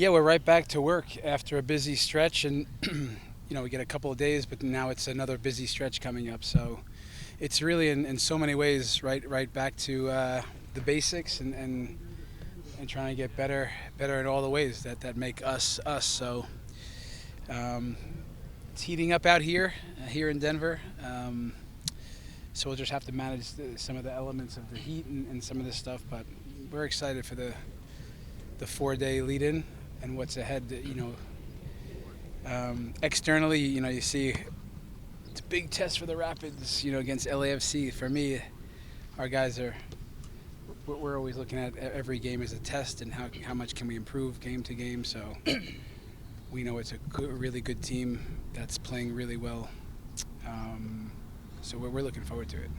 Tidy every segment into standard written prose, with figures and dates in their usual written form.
Yeah, we're right back to work after a busy stretch, and we get a couple of days, but now it's another busy stretch coming up. So it's really, in so many ways, right back to the basics and trying to get better in all the ways that make us us. So um, it's heating up out here in Denver. So we'll just have to manage some of the elements of the heat and some of this stuff. But we're excited for the 4-day lead-in and what's ahead. Externally, you see it's a big test for the Rapids. Against LAFC. For me, our guys are. We're always looking at every game as a test and how much can we improve game to game. So we know it's a really good team that's playing really well. So we're looking forward to it.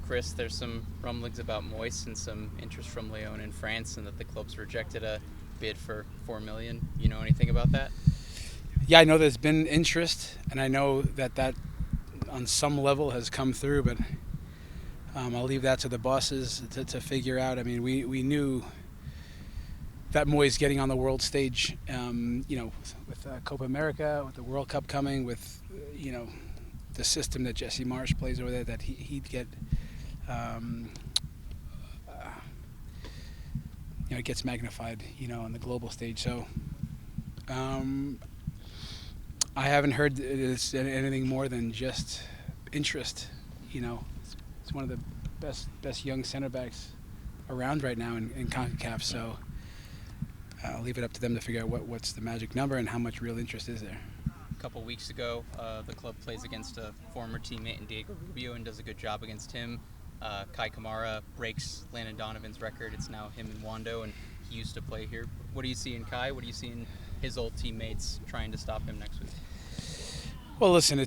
Chris, there's some rumblings about Moyes and some interest from Lyon in France, and that the club's rejected a bid for $4 million. You know anything about that? Yeah, I know there's been interest, and I know that on some level has come through, but I'll leave that to the bosses to figure out. I mean, we knew that Moyes getting on the world stage, with Copa America, with the World Cup coming, with the system that Jesse Marsh plays over there, that he'd get, it gets magnified, on the global stage. So I haven't heard it's anything more than just interest. It's one of the best young center backs around right now in CONCACAF. So I'll leave it up to them to figure out what's the magic number and how much real interest is there. A couple weeks ago, the club plays against a former teammate in Diego Rubio and does a good job against him. Kai Kamara breaks Landon Donovan's record. It's now him and Wando, and he used to play here. What do you see in Kai? What do you see in his old teammates trying to stop him next week? Well, listen,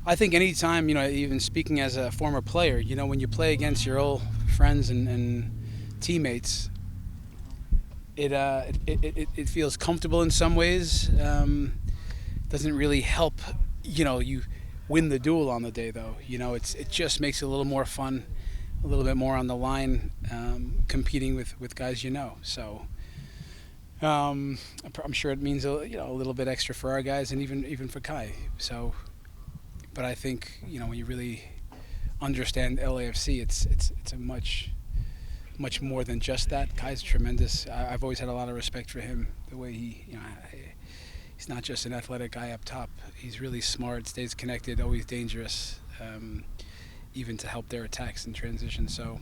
I think anytime, even speaking as a former player, when you play against your old friends and teammates, it feels comfortable in some ways. Doesn't really help, you win the duel on the day, though. It just makes it a little more fun, a little bit more on the line, competing with guys So I'm sure it means a little bit extra for our guys and even for Kai. So, but I think when you really understand LAFC, it's a much more than just that. Kai's tremendous. I've always had a lot of respect for him. The way he's not just an athletic guy up top. He's really smart, stays connected, always dangerous, even to help their attacks in transition. So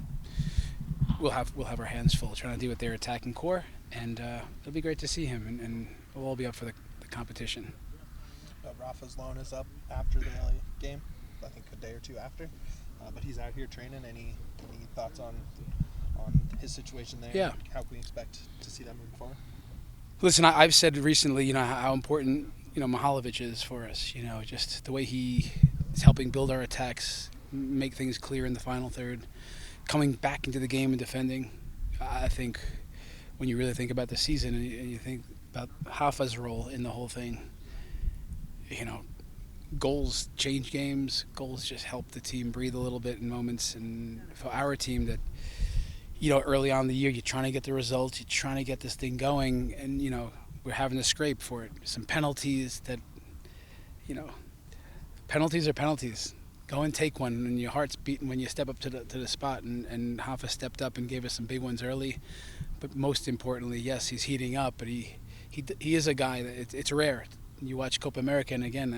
we'll have our hands full trying to deal with their attacking core, and it'll be great to see him, and we'll all be up for the competition. Rafa's loan is up after the LA game, I think a day or two after, but he's out here training. Any thoughts on his situation there? Yeah. How can we expect to see that moving forward? Listen, I've said recently, how important, Mihalovic is for us. Just the way he is helping build our attacks, make things clear in the final third, coming back into the game and defending. I think when you really think about the season and you think about Rafa's role in the whole thing, goals change games. Goals just help the team breathe a little bit in moments. And for our team that, early on in the year, you're trying to get the results, you're trying to get this thing going, and, we're having to scrape for it. Some penalties that, penalties are penalties. Go and take one, and your heart's beating when you step up to the spot. And Rafa stepped up and gave us some big ones early. But most importantly, yes, he's heating up, but he is a guy that it's rare. You watch Copa America and, again,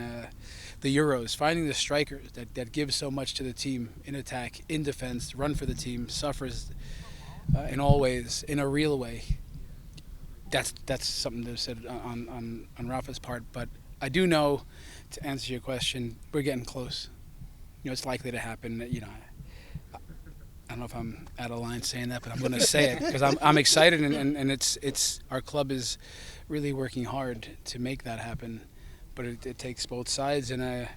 the Euros, finding the strikers that give so much to the team in attack, in defense, run for the team, suffers in all ways, in a real way. That's something that's said on Rafa's part. But I do know, to answer your question, we're getting close. It's likely to happen. I don't know if I'm out of line saying that, but I'm going to say it because I'm excited, and it's our club is really working hard to make that happen. But it takes both sides, and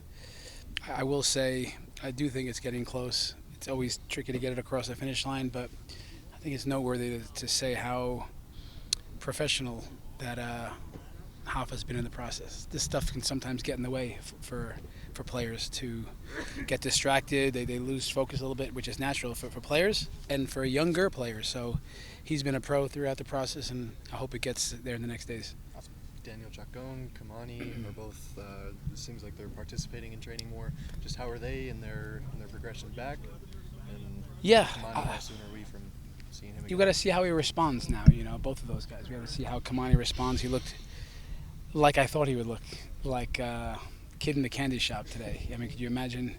I will say I do think it's getting close. It's always tricky to get it across the finish line, but I think it's noteworthy to say how professional that Hoffa's been in the process. This stuff can sometimes get in the way for players to get distracted. They lose focus a little bit, which is natural for players and for younger players. So he's been a pro throughout the process, and I hope it gets there in the next days. Daniel Chacon, Kamani are both. It seems like they're participating in training more. Just how are they in their progression back? And Yeah, Kamani, how soon are we from seeing him again? you got to see how he responds now. Both of those guys. We got to see how Kamani responds. He looked like I thought he would look, like a kid in the candy shop today. I mean, could you imagine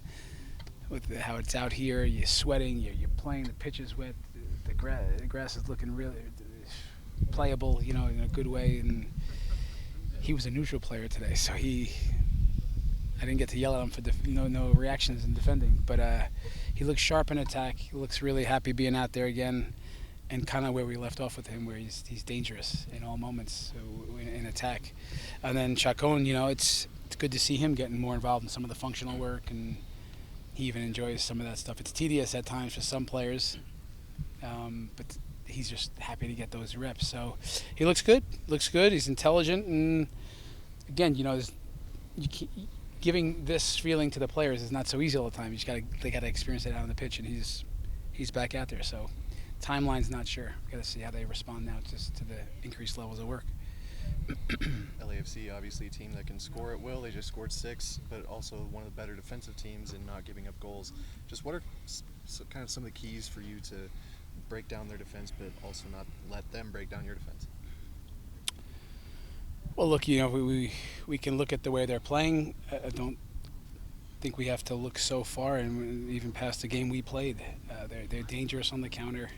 with how it's out here? You're sweating. You're playing. The pitch is wet. The grass is looking really playable. In a good way. And he was a neutral player today, so I didn't get to yell at him for no reactions in defending, but he looks sharp in attack. He looks really happy being out there again, and kind of where we left off with him, where he's dangerous in all moments in attack. And then Chacon, it's good to see him getting more involved in some of the functional work, and he even enjoys some of that stuff. It's tedious at times for some players, but he's just happy to get those reps. So he looks good. He's intelligent, and again, giving this feeling to the players is not so easy all the time. They got to experience it out on the pitch, and he's back out there. So timeline's not sure. Got to see how they respond now just to the increased levels of work. LAFC, obviously a team that can score at will. They just scored 6, but also one of the better defensive teams in not giving up goals. Just what are kind of some of the keys for you to break down their defense, but also not let them break down your defense? Well, look, we can look at the way they're playing. I don't think we have to look so far, and even past the game we played. They're dangerous on the counter.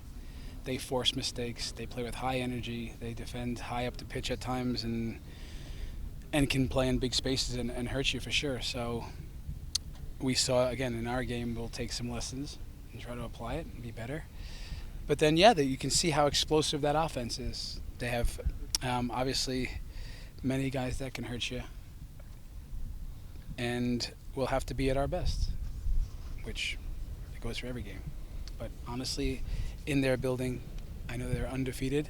They force mistakes. They play with high energy. They defend high up the pitch at times, and can play in big spaces and hurt you for sure. So we saw, again, in our game, we'll take some lessons and try to apply it and be better. But then, you can see how explosive that offense is. They have, obviously, many guys that can hurt you. And we'll have to be at our best, which it goes for every game. But honestly, in their building, I know they're undefeated,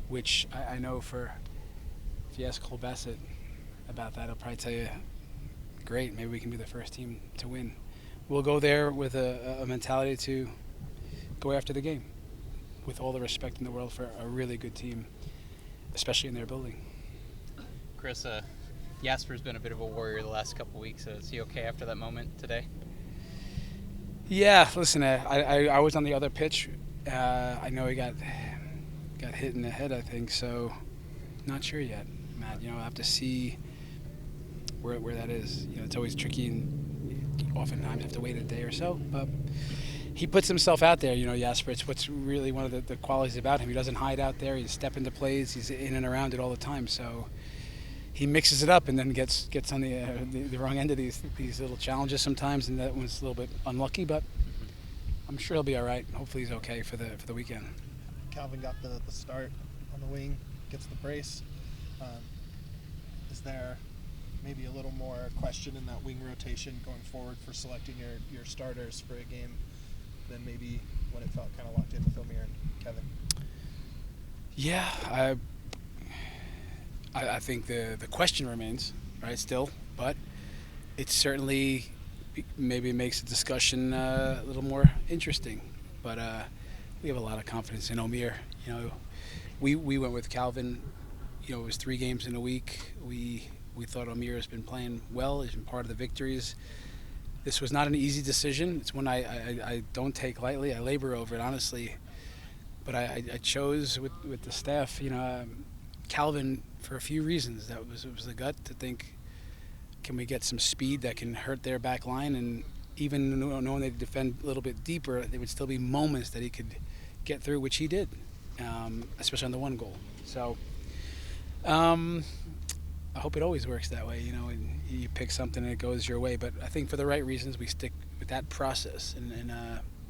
which I know if you ask Cole Bassett about that, he'll probably tell you, great, maybe we can be the first team to win. We'll go there with a mentality to go after the game, with all the respect in the world for a really good team, especially in their building. Chris, Jasper's been a bit of a warrior the last couple weeks. Is he okay after that moment today? Yeah, listen, I was on the other pitch. I know he got hit in the head, I think, so not sure yet, Matt. I'll have to see where that is. It's always tricky, and oftentimes you have to wait a day or so, but he puts himself out there, Jasper. It's what's really one of the qualities about him. He doesn't hide out there. He's step into plays. He's in and around it all the time. So he mixes it up and then gets on the wrong end of these little challenges sometimes, and that one's a little bit unlucky. But I'm sure he'll be all right. Hopefully he's okay for the weekend. Calvin got the start on the wing, gets the brace. Is there maybe a little more question in that wing rotation going forward for selecting your starters for a game than maybe when it felt kind of locked in with Omir and Kevin? Yeah, I think the question remains, right, still, but it certainly maybe makes the discussion a little more interesting. But we have a lot of confidence in Omir. We went with Calvin. It was 3 games in a week. We thought Omir has been playing well. He's been part of the victories. This was not an easy decision. It's one I don't take lightly. I labor over it, honestly. But I chose with the staff, Calvin for a few reasons. It was the gut to think, can we get some speed that can hurt their back line? And even knowing they defend a little bit deeper, there would still be moments that he could get through, which he did, especially on the one goal. So I hope it always works that way, and you pick something and it goes your way. But I think for the right reasons, we stick with that process, and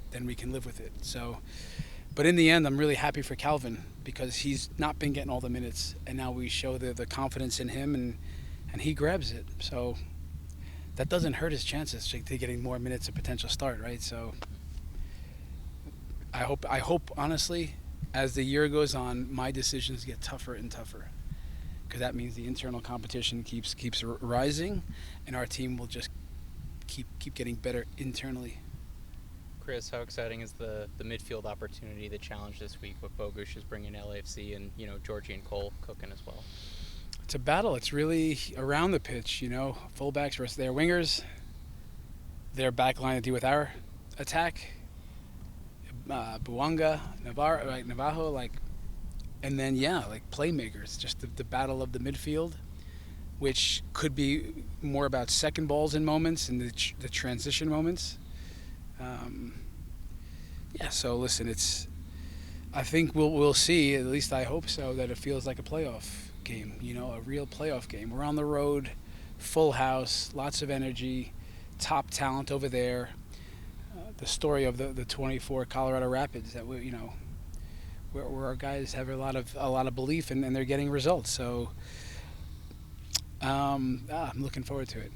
then we can live with it. So, but in the end, I'm really happy for Calvin because he's not been getting all the minutes, and now we show the confidence in him, and he grabs it. So that doesn't hurt his chances to getting more minutes of potential start, right? So I hope honestly, as the year goes on, my decisions get tougher and tougher. because that means the internal competition keeps rising, and our team will just keep getting better internally. Chris, how exciting is the midfield opportunity, the challenge this week? What Bogusz is bringing LAFC, and Georgie and Cole cooking as well. It's a battle. It's really around the pitch. Fullbacks versus their wingers. Their back line to deal with our attack. Buanga, Navajo, and then playmakers. Just the battle of the midfield, which could be more about second balls in moments and the transition moments. So listen, I think we'll see. At least I hope so. That it feels like a playoff game. A real playoff game. We're on the road, full house, lots of energy, top talent over there. The story of the 24 Colorado Rapids that where our guys have a lot of belief and they're getting results. So I'm looking forward to it.